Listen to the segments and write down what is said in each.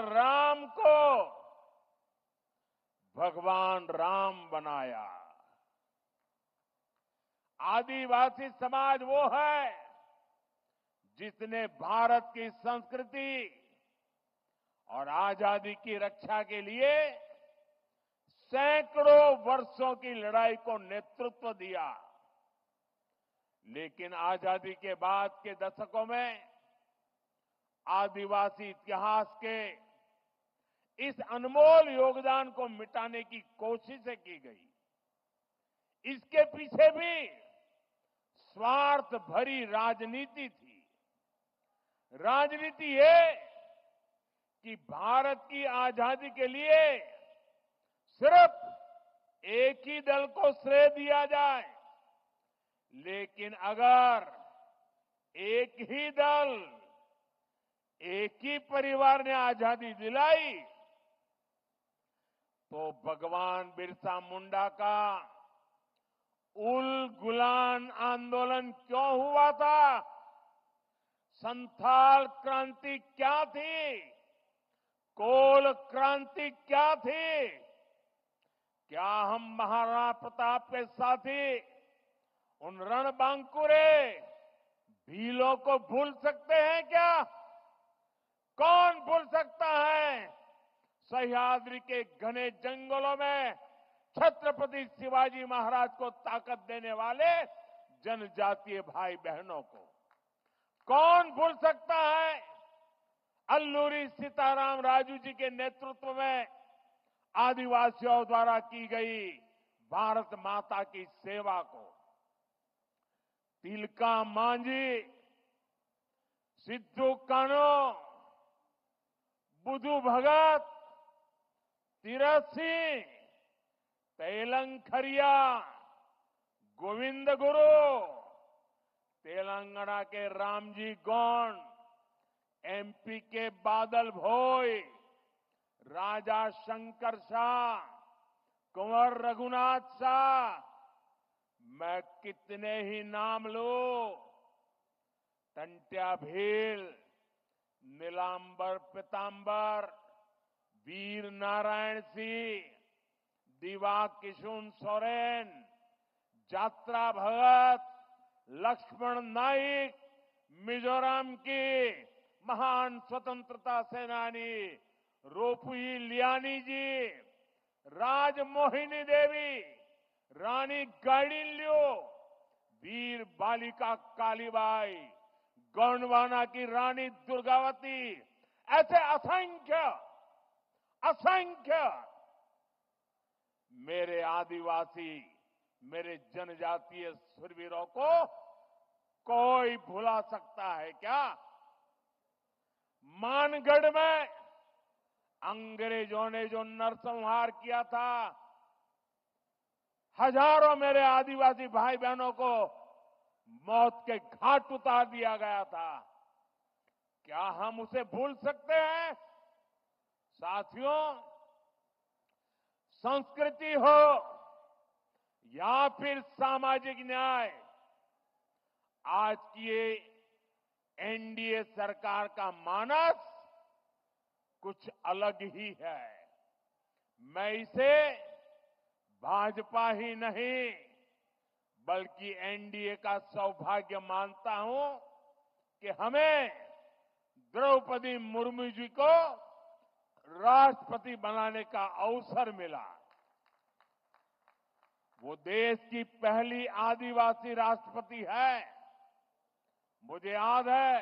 राम को भगवान राम बनाया। आदिवासी समाज वो है जिसने भारत की संस्कृति और आजादी की रक्षा के लिए सैकड़ों वर्षों की लड़ाई को नेतृत्व दिया। लेकिन आजादी के बाद के दशकों में आदिवासी इतिहास के इस अनमोल योगदान को मिटाने की कोशिशें की गई। इसके पीछे भी स्वार्थ भरी राजनीति थी। राजनीति ये कि भारत की आजादी के लिए सिर्फ एक ही दल को श्रेय दिया जाए, लेकिन अगर एक ही दल, एक ही परिवार ने आजादी दिलाई तो भगवान बिरसा मुंडा का उल गुलान आंदोलन क्यों हुआ था? संथाल क्रांति क्या थी? कोल क्रांति क्या थी? क्या हम महाराणा प्रताप के साथी उन रणबांकुरे भीलों को भूल सकते हैं क्या? कौन भूल सकता है सह्याद्री के घने जंगलों में छत्रपति शिवाजी महाराज को ताकत देने वाले जनजातीय भाई बहनों को? कौन भूल सकता है अल्लूरी सीताराम राजू जी के नेतृत्व में आदिवासियों द्वारा की गई भारत माता की सेवा को? तिलका मांझी, सिद्धू कान्हो, बुधू भगत, तीरथ सिंह, तेलंग खरिया, गोविंद गुरु, तेलंगाना के रामजी गौंड, एमपी के बादल भोई, राजा शंकर शाह, कुंवर रघुनाथ शाह, मैं कितने ही नाम लूं। टंट्या भील, नीलांबर पीतांबर, वीर नारायण सिंह, दिवा किशुन सोरेन, जात्रा भगत, लक्ष्मण नाइक, मिजोरम की महान स्वतंत्रता सेनानी रोपुई लियानी जी, राजमोहिनी देवी, रानी गाइडिनल्यू, वीर बालिका कालीबाई, गोंडवाना की रानी दुर्गावती, ऐसे असंख्य असंख्य मेरे आदिवासी, मेरे जनजातीय शूरवीरों को कोई भुला सकता है क्या? मानगढ़ में अंग्रेजों ने जो नरसंहार किया था, हजारों मेरे आदिवासी भाई बहनों को मौत के घाट उतार दिया गया था। क्या हम उसे भूल सकते हैं? साथियों, संस्कृति हो या फिर सामाजिक न्याय, आज की ये एनडीए सरकार का मानस कुछ अलग ही है। मैं इसे भाजपा ही नहीं बल्कि एनडीए का सौभाग्य मानता हूं कि हमें द्रौपदी मुर्मू जी को राष्ट्रपति बनाने का अवसर मिला। वो देश की पहली आदिवासी राष्ट्रपति है। मुझे याद है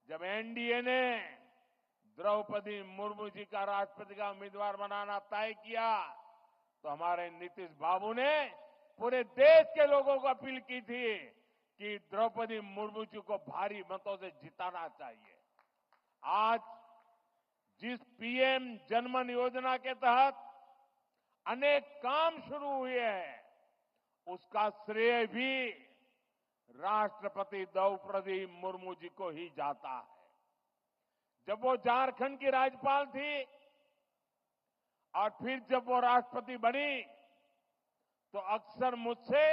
जब एनडीए ने द्रौपदी मुर्मू जी का राष्ट्रपति का उम्मीदवार बनाना तय किया तो हमारे नीतीश बाबू ने पूरे देश के लोगों को अपील की थी कि द्रौपदी मुर्मू जी को भारी मतों से जिताना चाहिए। आज जिस पीएम जनमन योजना के तहत अनेक काम शुरू हुए हैं, उसका श्रेय भी राष्ट्रपति द्रौपदी मुर्मू जी को ही जाता है। जब वो झारखंड की राज्यपाल थी और फिर जब वो राष्ट्रपति बनी तो अक्सर मुझसे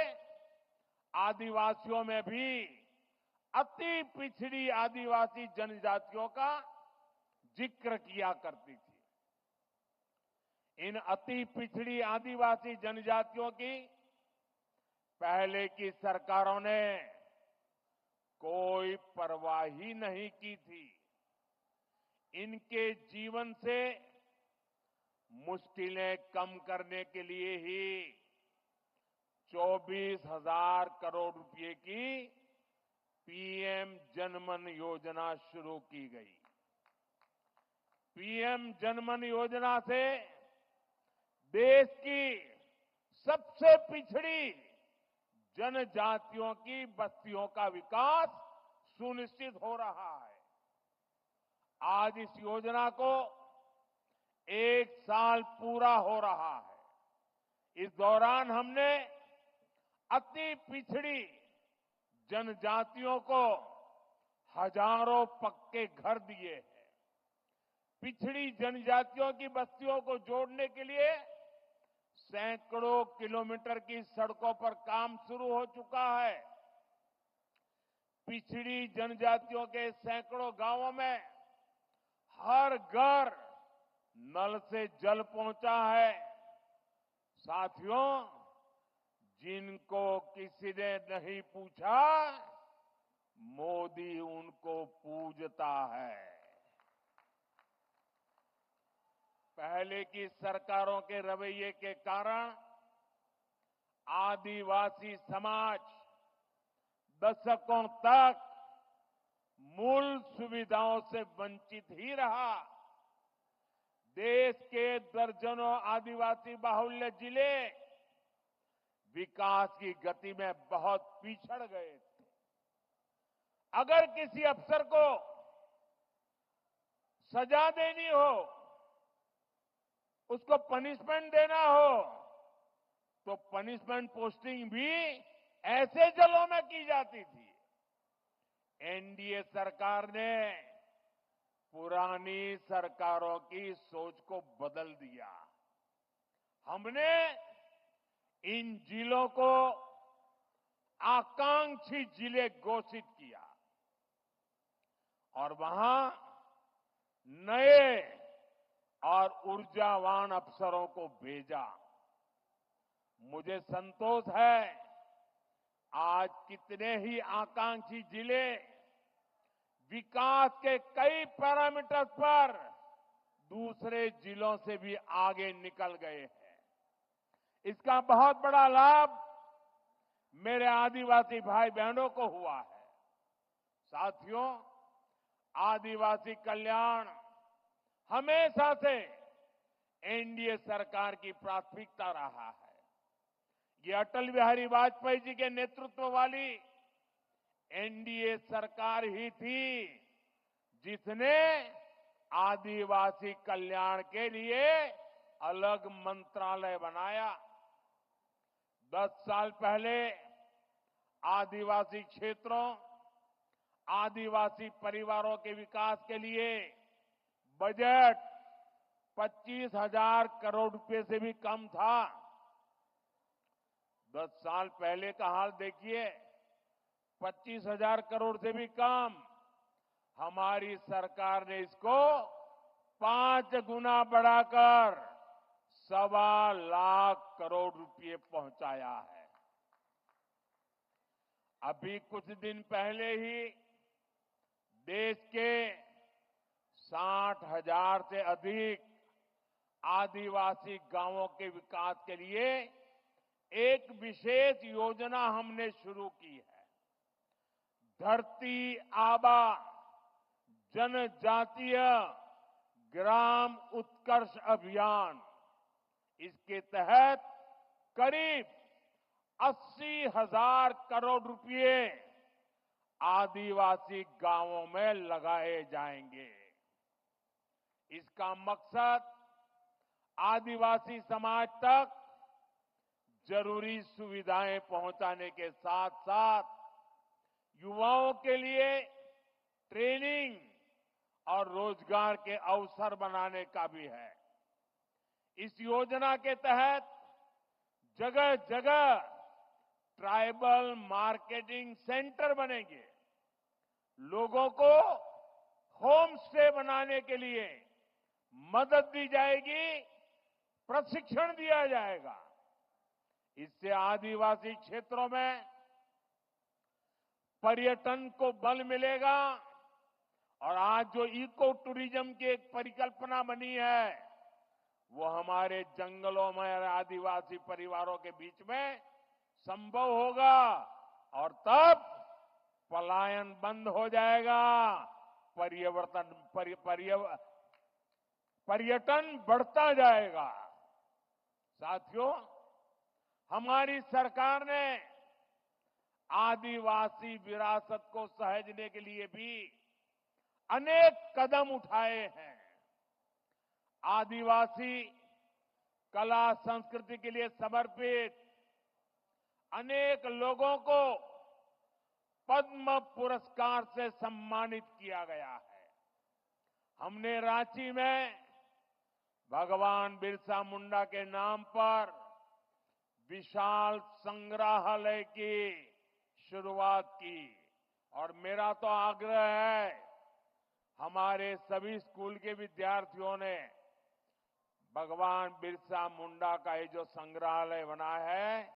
आदिवासियों में भी अति पिछड़ी आदिवासी जनजातियों का जिक्र किया करती थी। इन अति पिछड़ी आदिवासी जनजातियों की पहले की सरकारों ने कोई परवाह ही नहीं की थी। इनके जीवन से मुश्किलें कम करने के लिए ही 24,000 करोड़ रुपए की पीएम जनमन योजना शुरू की गई। पीएम जनमन योजना से देश की सबसे पिछड़ी जनजातियों की बस्तियों का विकास सुनिश्चित हो रहा है। आज इस योजना को 1 साल पूरा हो रहा है। इस दौरान हमने अति पिछड़ी जनजातियों को हजारों पक्के घर दिए हैं। पिछड़ी जनजातियों की बस्तियों को जोड़ने के लिए सैकड़ों किलोमीटर की सड़कों पर काम शुरू हो चुका है। पिछड़ी जनजातियों के सैकड़ों गांवों में हर घर नल से जल पहुंचा है। साथियों, जिनको किसी ने नहीं पूछा, मोदी उनको पूजता है। पहले की सरकारों के रवैये के कारण आदिवासी समाज दशकों तक मूल सुविधाओं से वंचित ही रहा। देश के दर्जनों आदिवासी बाहुल्य जिले विकास की गति में बहुत पिछड़ गए थे। अगर किसी अफसर को सजा देनी हो, उसको पनिशमेंट देना हो, तो पनिशमेंट पोस्टिंग भी ऐसे जिलों में की जाती थी। एनडीए सरकार ने पुरानी सरकारों की सोच को बदल दिया। हमने इन जिलों को आकांक्षी जिले घोषित किया और वहां नए और ऊर्जावान अफसरों को भेजा। मुझे संतोष है, आज कितने ही आकांक्षी जिले विकास के कई पैरामीटर्स पर दूसरे जिलों से भी आगे निकल गए हैं। इसका बहुत बड़ा लाभ मेरे आदिवासी भाई बहनों को हुआ है। साथियों, आदिवासी कल्याण हमेशा से एनडीए सरकार की प्राथमिकता रहा है। ये अटल बिहारी वाजपेयी जी के नेतृत्व वाली एनडीए सरकार ही थी जिसने आदिवासी कल्याण के लिए अलग मंत्रालय बनाया। 10 साल पहले आदिवासी क्षेत्रों, आदिवासी परिवारों के विकास के लिए बजट 25,000 करोड़ रुपए से भी कम था। 10 साल पहले का हाल देखिए, 25,000 करोड़ से भी कम। हमारी सरकार ने इसको 5 गुना बढ़ाकर 1.25 लाख करोड़ रुपए पहुंचाया है। अभी कुछ दिन पहले ही देश के 60,000 से अधिक आदिवासी गांवों के विकास के लिए एक विशेष योजना हमने शुरू की है। धरती आबा जनजातीय ग्राम उत्कर्ष अभियान। इसके तहत करीब 80,000 करोड़ रुपए आदिवासी गांवों में लगाए जाएंगे। इसका मकसद आदिवासी समाज तक जरूरी सुविधाएं पहुंचाने के साथ साथ युवाओं के लिए ट्रेनिंग और रोजगार के अवसर बनाने का भी है। इस योजना के तहत जगह जगह ट्राइबल मार्केटिंग सेंटर बनेंगे। लोगों को होम स्टे बनाने के लिए मदद दी जाएगी, प्रशिक्षण दिया जाएगा। इससे आदिवासी क्षेत्रों में पर्यटन को बल मिलेगा और आज जो इको टूरिज्म की एक परिकल्पना बनी है, वो हमारे जंगलों में और आदिवासी परिवारों के बीच में संभव होगा और तब पलायन बंद हो जाएगा, पर्यटन बढ़ता जाएगा। साथियों, हमारी सरकार ने आदिवासी विरासत को सहेजने के लिए भी अनेक कदम उठाए हैं। आदिवासी कला संस्कृति के लिए समर्पित अनेक लोगों को पद्म पुरस्कार से सम्मानित किया गया है। हमने रांची में भगवान बिरसा मुंडा के नाम पर विशाल संग्रहालय की शुरुआत की और मेरा तो आग्रह है, हमारे सभी स्कूल के विद्यार्थियों ने भगवान बिरसा मुंडा का ये जो संग्रहालय बना है,